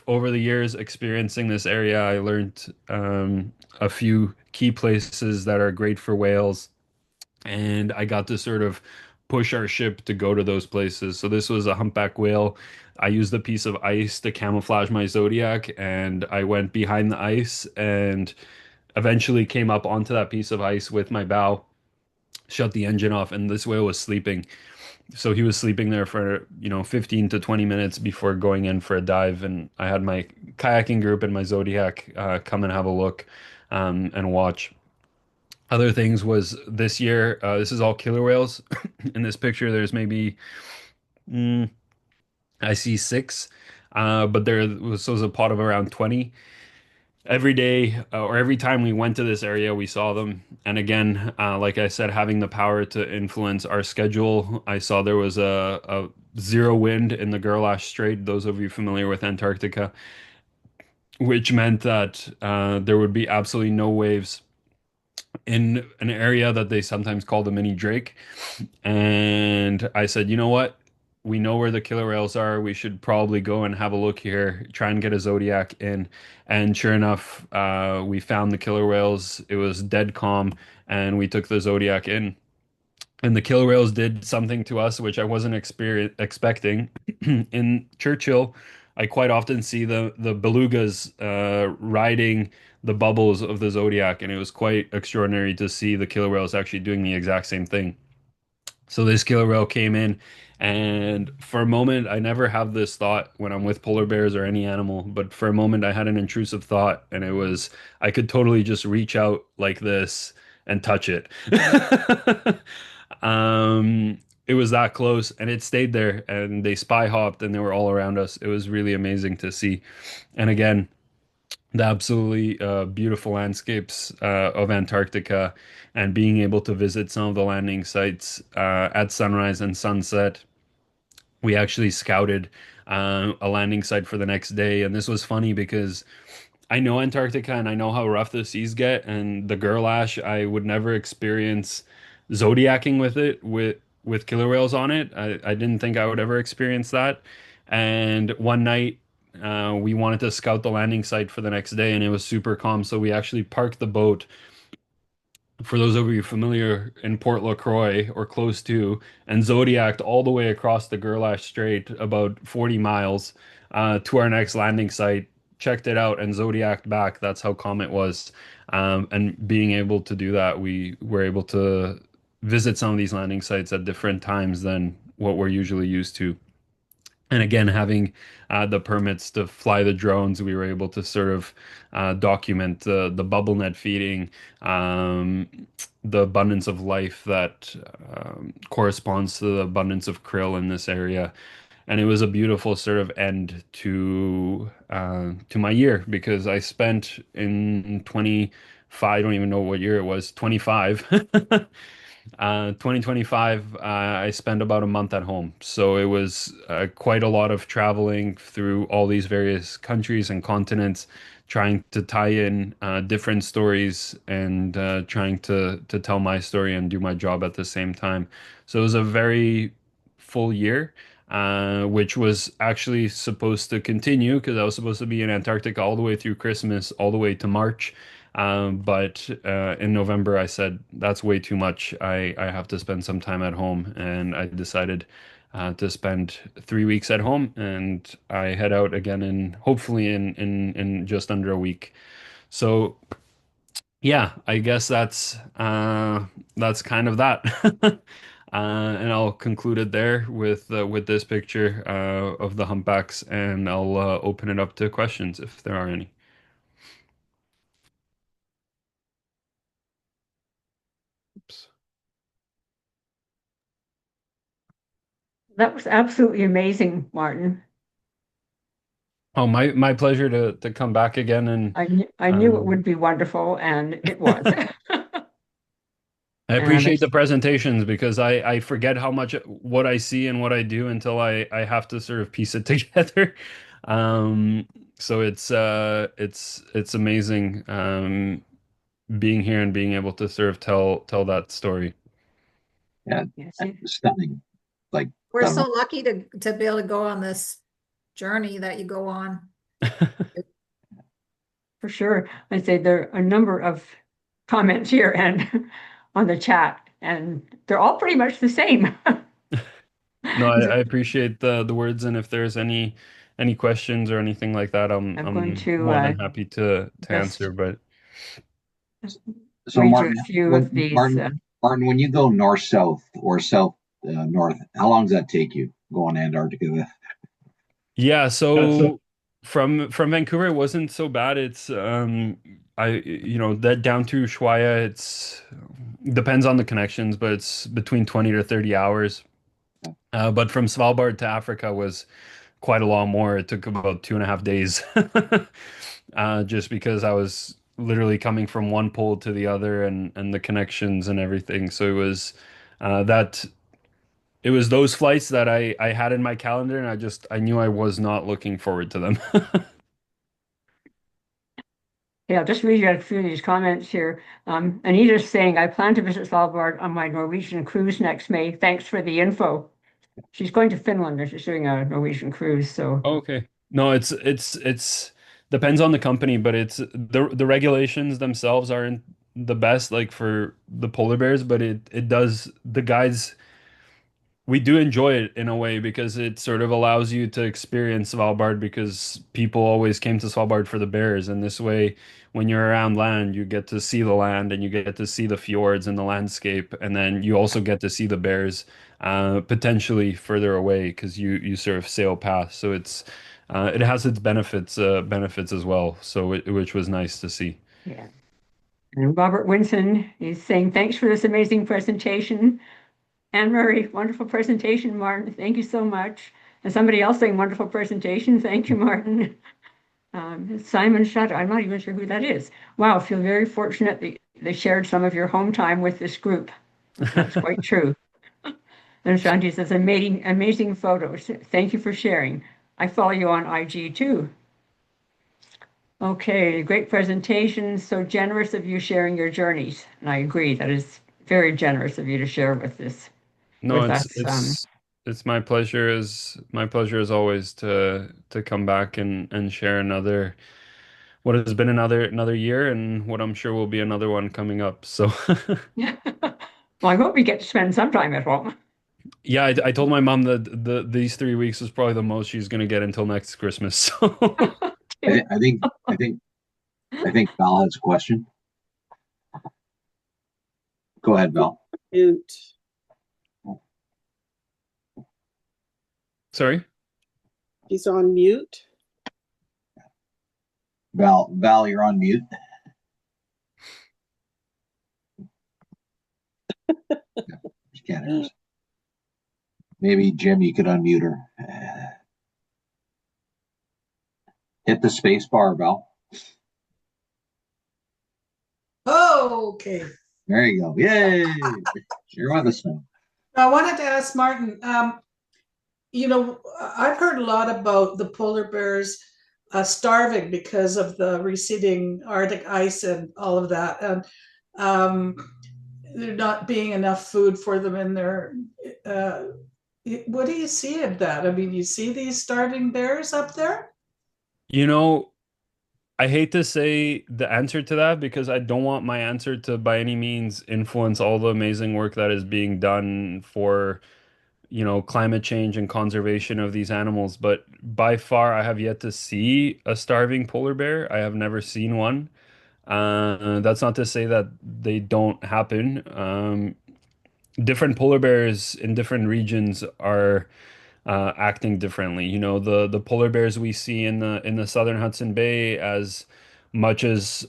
Over the years experiencing this area, I learned a few key places that are great for whales, and I got to sort of push our ship to go to those places. So this was a humpback whale. I used a piece of ice to camouflage my Zodiac, and I went behind the ice and eventually came up onto that piece of ice with my bow, shut the engine off, and this whale was sleeping. So he was sleeping there for, 15 to 20 minutes before going in for a dive. And I had my kayaking group and my Zodiac come and have a look and watch. Other things was this year, this is all killer whales. In this picture, there's maybe, mm, I see six, but there was a pot of around 20. Every day or every time we went to this area, we saw them. And again, like I said, having the power to influence our schedule, I saw there was a zero wind in the Gerlache Strait, those of you familiar with Antarctica, which meant that there would be absolutely no waves in an area that they sometimes call the mini Drake. And I said, you know what? We know where the killer whales are. We should probably go and have a look here, try and get a Zodiac in. And sure enough, we found the killer whales. It was dead calm, and we took the Zodiac in. And the killer whales did something to us which I wasn't expecting. In Churchill, I quite often see the belugas riding the bubbles of the Zodiac, and it was quite extraordinary to see the killer whales actually doing the exact same thing. So this killer whale came in, and for a moment, I never have this thought when I'm with polar bears or any animal, but for a moment, I had an intrusive thought, and it was I could totally just reach out like this and touch it. It was that close, and it stayed there, and they spy hopped, and they were all around us. It was really amazing to see. And again, the absolutely beautiful landscapes of Antarctica and being able to visit some of the landing sites at sunrise and sunset. We actually scouted a landing site for the next day, and this was funny because I know Antarctica and I know how rough the seas get, and the Gerlache, I would never experience zodiacking with it with killer whales on it. I didn't think I would ever experience that. And one night, we wanted to scout the landing site for the next day, and it was super calm. So we actually parked the boat, for those of you familiar, in Port LaCroix or close to, and zodiaced all the way across the Gerlache Strait, about 40 miles, to our next landing site. Checked it out and zodiaced back. That's how calm it was. And being able to do that, we were able to visit some of these landing sites at different times than what we're usually used to. And again, having the permits to fly the drones, we were able to sort of document the bubble net feeding, the abundance of life that corresponds to the abundance of krill in this area. And it was a beautiful sort of end to my year, because I spent in 25, I don't even know what year it was, 25. 2025, I spent about a month at home. So it was quite a lot of traveling through all these various countries and continents, trying to tie in different stories and trying to tell my story and do my job at the same time. So it was a very full year, which was actually supposed to continue because I was supposed to be in Antarctica all the way through Christmas, all the way to March. But in November, I said that's way too much. I have to spend some time at home, and I decided to spend 3 weeks at home, and I head out again in hopefully in just under a week. So yeah, I guess that's kind of that. And I'll conclude it there with this picture of the humpbacks, and I'll open it up to questions if there are any. Oops. That was absolutely amazing, Martin. Oh, my pleasure to come back again, and I knew it would um, be wonderful, and it was. I And I'm appreciate the presentations because I forget how much what I see and what I do until I have to sort of piece it together. Um, so it's amazing being here and being able to sort of tell that story. Yeah, yes, stunning. Like, We're I don't know. so lucky to be able to go on this journey that you go on. for sure. I'd say there are a number of comments here and on the chat, and they're all pretty much the same. No, I appreciate the words, and if there's any questions or anything like that, I'm going I'm to more than happy to just answer. But So read you Martin, a few when of these. Martin, when you go north south or south north, how long does that take you going to Antarctica? yeah, so from Vancouver, it wasn't so bad. It's that down to Ushuaia, it's depends on the connections, but it's between 20 to 30 hours. But from Svalbard to Africa was quite a lot more. It took about 2.5 days, just because I was literally coming from one pole to the other, and the connections and everything. So that it was those flights that I had in my calendar, and I knew I was not looking forward to them. Yeah, I'll just read you a few of these comments here. Anita's saying, I plan to visit Svalbard on my Norwegian cruise next May. Thanks for the info. She's going to Finland and she's doing a Norwegian cruise. So, Okay. No, it's depends on the company, but it's the regulations themselves aren't the best like for the polar bears, but it does the guides we do enjoy it in a way because it sort of allows you to experience Svalbard because people always came to Svalbard for the bears. And this way, when you're around land, you get to see the land and you get to see the fjords and the landscape. And then you also get to see the bears potentially further away because you sort of sail past. So it has its benefits as well. So which was nice to see. yeah. And Robert Winson is saying, thanks for this amazing presentation. Anne Marie, wonderful presentation, Martin. Thank you so much. And somebody else saying, wonderful presentation. Thank you, Martin. Simon Shutter, I'm not even sure who that is. Wow, I feel very fortunate that they shared some of your home time with this group. That's quite true. And Shanti says, amazing photos. Thank you for sharing. I follow you on IG too. Okay, great presentation. So generous of you sharing your journeys. And I agree, that is very generous of you to share No, with us. it's my pleasure as always to come back and share another what has been another year and what I'm sure will be another one coming up. So Well, I hope we get to spend some time at home. yeah, I told my mom that these 3 weeks was probably the most she's gonna get until next Christmas. So I think I think Val has a question. Go ahead, Val. Mute. sorry. He's on mute. Val, you're on mute. She can't hear us. Maybe Jim, you could unmute her. Hit the space bar, Val. Oh, okay. There you go. Yay! You're with us now. I wanted to ask Martin, I've heard a lot about the polar bears starving because of the receding Arctic ice and all of that, and there not being enough food for them in their. What do you see of that? I mean, you see these starving bears up there? You know, I hate to say the answer to that because I don't want my answer to by any means influence all the amazing work that is being done for, climate change and conservation of these animals. But by far, I have yet to see a starving polar bear. I have never seen one. That's not to say that they don't happen. Different polar bears in different regions are acting differently. The polar bears we see in the southern Hudson Bay, as much as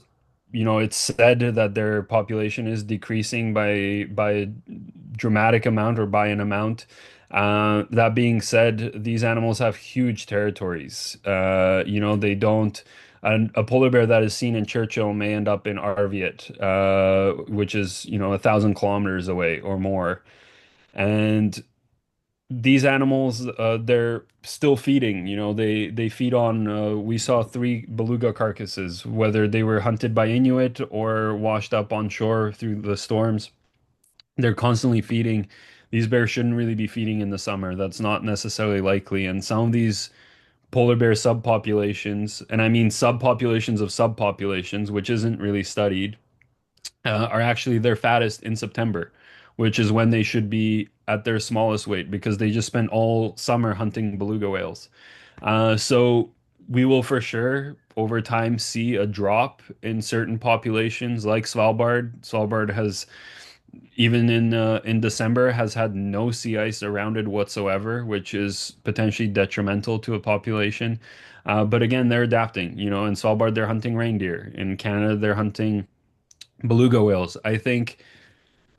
it's said that their population is decreasing by a dramatic amount or by an amount. That being said, these animals have huge territories. They don't. A polar bear that is seen in Churchill may end up in Arviat, which is 1,000 kilometers away or more. And these animals, they're still feeding. They feed on. We saw three beluga carcasses, whether they were hunted by Inuit or washed up on shore through the storms. They're constantly feeding. These bears shouldn't really be feeding in the summer. That's not necessarily likely. And some of these polar bear subpopulations, and I mean subpopulations of subpopulations, which isn't really studied, are actually their fattest in September, which is when they should be at their smallest weight because they just spent all summer hunting beluga whales. So we will for sure over time see a drop in certain populations like Svalbard. Svalbard has even in December has had no sea ice around it whatsoever, which is potentially detrimental to a population. But again, they're adapting. In Svalbard, they're hunting reindeer. In Canada, they're hunting beluga whales. I think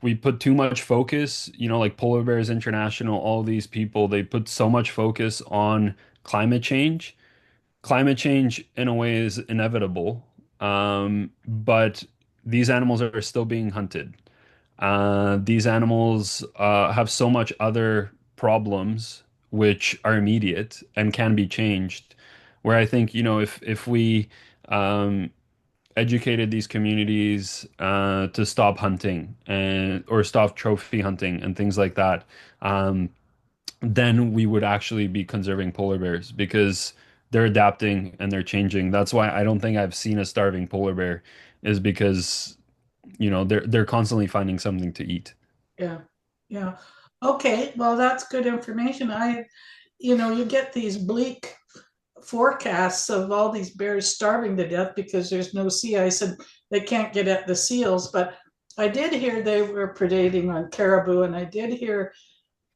we put too much focus, like Polar Bears International, all these people, they put so much focus on climate change. Climate change, in a way, is inevitable, but these animals are still being hunted. These animals have so much other problems which are immediate and can be changed. Where I think, if we um, educated these communities to stop hunting and or stop trophy hunting and things like that, then we would actually be conserving polar bears because they're adapting and they're changing. That's why I don't think I've seen a starving polar bear, is because they're constantly finding something to eat. Yeah, yeah. Okay, well, that's good information. You get these bleak forecasts of all these bears starving to death because there's no sea ice and they can't get at the seals. But I did hear they were predating on caribou, and I did hear,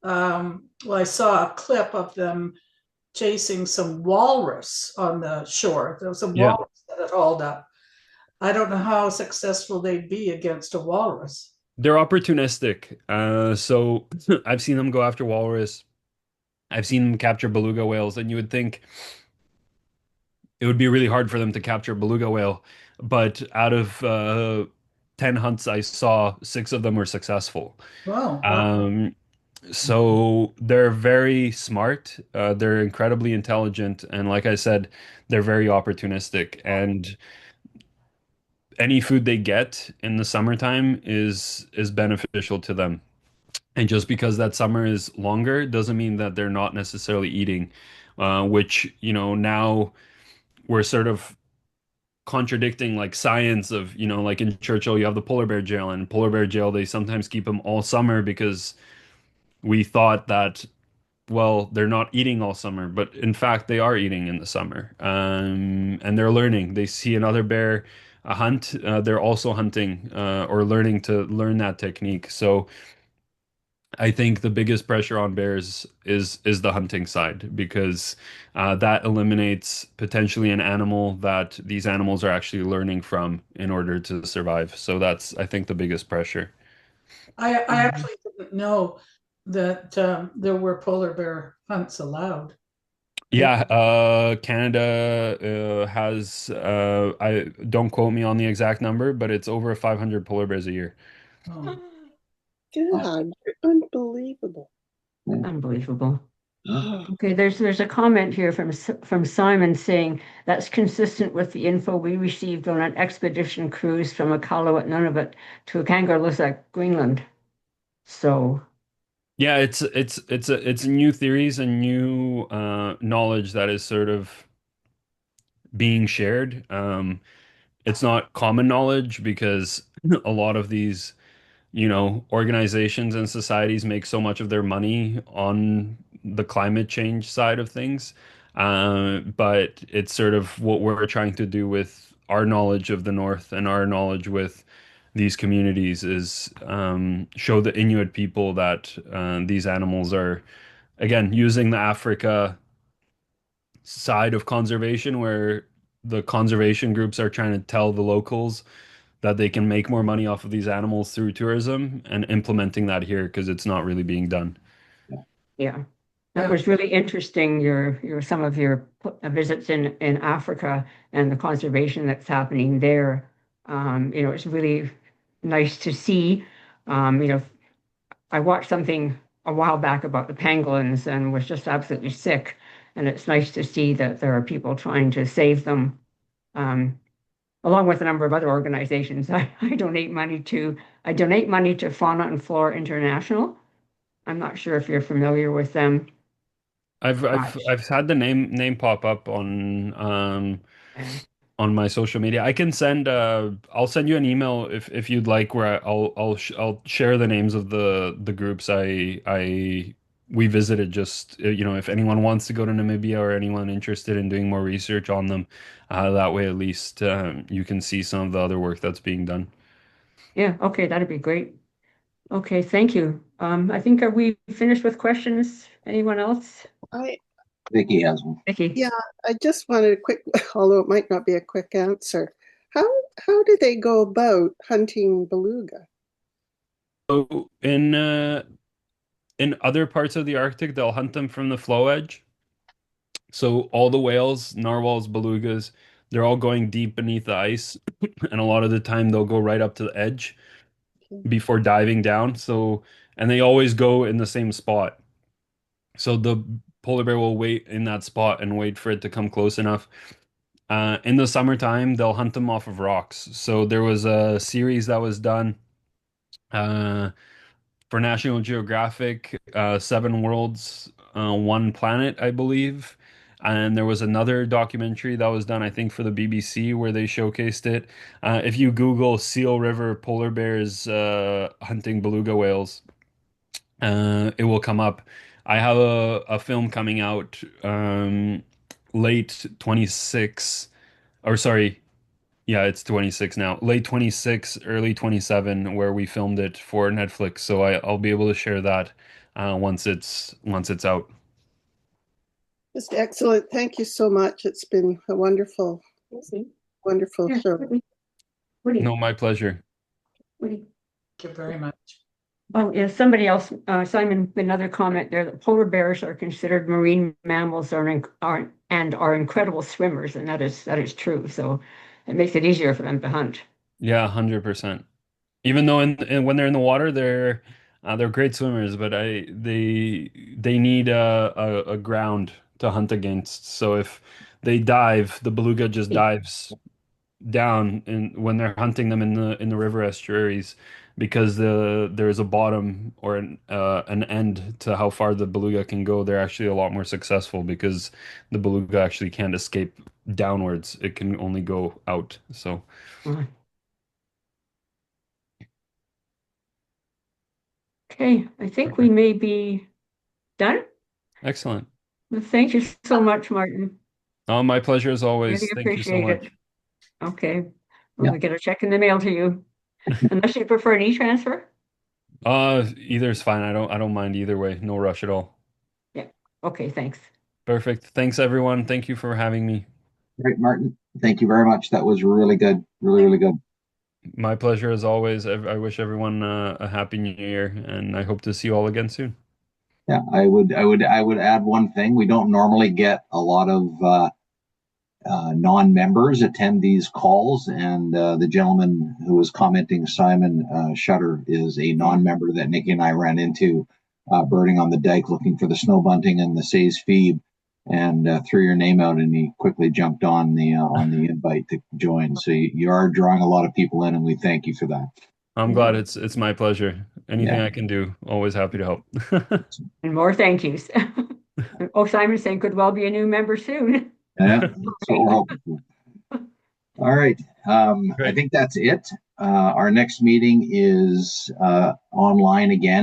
well, I saw a clip of them chasing some walrus on the shore. There was a Yeah. walrus that had hauled up. I don't know how successful they'd be against a walrus. They're opportunistic. So I've seen them go after walrus. I've seen them capture beluga whales, and you would think it would be really hard for them to capture a beluga whale. But out of 10 hunts I saw, six of them were successful. Wow, wow. So they're very smart. They're incredibly intelligent. And like I said, they're very opportunistic. And any food they get in the summertime is beneficial to them. And just because that summer is longer doesn't mean that they're not necessarily eating, which, now we're sort of contradicting like science of, like in Churchill, you have the polar bear jail, and polar bear jail, they sometimes keep them all summer because we thought that, well, they're not eating all summer, but in fact, they are eating in the summer. And they're learning. They see another bear hunt, they're also hunting or learning to learn that technique. So I think the biggest pressure on bears is the hunting side because that eliminates potentially an animal that these animals are actually learning from in order to survive. So that's, I think, the biggest pressure. I actually didn't know that there were polar bear hunts allowed. Yeah, Canada has I don't quote me on the exact number, but it's over 500 polar bears a year. Oh, God, unbelievable. Unbelievable. Okay, there's a comment here from Simon saying that's consistent with the info we received on an expedition cruise from Iqaluit, Nunavut to Kangerlussuaq, Greenland. So Yeah, it's new theories and new knowledge that is sort of being shared. It's not common knowledge because a lot of these, organizations and societies make so much of their money on the climate change side of things. But it's sort of what we're trying to do with our knowledge of the North and our knowledge with these communities is show the Inuit people that these animals are, again, using the Africa side of conservation where the conservation groups are trying to tell the locals that they can make more money off of these animals through tourism and implementing that here because it's not really being done. Yeah. That Yeah. was really interesting, your some of your visits in Africa and the conservation that's happening there. It's really nice to see. I watched something a while back about the pangolins and was just absolutely sick. And it's nice to see that there are people trying to save them, um, along with a number of other organizations. I donate money to Fauna and Flora International. I'm not sure if you're familiar with them, I've but I've I've had the name pop up uh, on my social media. I'll send you an email if you'd like where I'll share the names of the groups we visited just if anyone wants to go to Namibia or anyone interested in doing more research on them, that way at least you can see some of the other work that's being done. yeah, okay, that'd be great. Okay, thank you. I think are we finished with questions? Anyone else? I Vicky has one. Vicky? Yeah, I just wanted a quick, although it might not be a quick answer. How how do they go about hunting beluga? So in other parts of the Arctic, they'll hunt them from the flow edge. So all the whales, narwhals, belugas, they're all going deep beneath the ice, and a lot of the time they'll go right up to the edge Okay. before diving down. And they always go in the same spot. So the polar bear will wait in that spot and wait for it to come close enough. In the summertime, they'll hunt them off of rocks. So there was a series that was done. Uh, for National Geographic, Seven Worlds, One Planet, I believe. And there was another documentary that was done, I think, for the BBC where they showcased it. If you Google Seal River polar bears hunting beluga whales, it will come up. I have a film coming out late 26, or sorry, yeah, it's 26 now. Late 26, early 27, where we filmed it for Netflix. So I'll be able to share that once it's out. Just excellent. Thank you so much. It's been a wonderful, wonderful Yeah, show. Woody, No, my pleasure. Woody. Thank you very much. Oh, yeah, somebody else, Simon, another comment there that polar bears are considered marine mammals and are incredible swimmers, and that is true. So it makes it easier for them to hunt. Yeah, 100%. Even though when they're in the water, they're great swimmers, but they need a ground to hunt against. So if they dive, the beluga just dives down and when they're hunting them in the river estuaries because there's a bottom or an end to how far the beluga can go. They're actually a lot more successful because the beluga actually can't escape downwards. It can only go out. So Uh, Okay, I think we perfect. may be done. Excellent. Well, thank you so much, Martin. Oh, my pleasure as Really always. Thank you so appreciate it. much. Okay, Yeah. we'll get a check in the mail to you. Unless you prefer an e-transfer? Either is fine. I don't mind either way. No rush at all. Yeah. Okay, thanks. Perfect. Thanks everyone. Thank you for having me. Great, Martin. Thank you very much. That was really good. Really, really good. My pleasure as always. I wish everyone a happy new year and I hope to see you all again soon. Yeah, I would add one thing. We don't normally get a lot of non-members attend these calls, and the gentleman who was commenting, Simon Shutter, is a non-member that Nikki and I ran into birding on the dike, looking for the snow bunting and the Say's Phoebe, and threw your name out, and he quickly jumped on the invite to join. So you are drawing a lot of people in, and we thank you for that. I'm glad it's my pleasure. Anything Yeah. I can do, always happy to help. And more thank yous. Oh, Simon's saying could well be a new member soon. Yeah, that's what we're hoping for. All right. I Great. think that's it. Our next meeting is online again.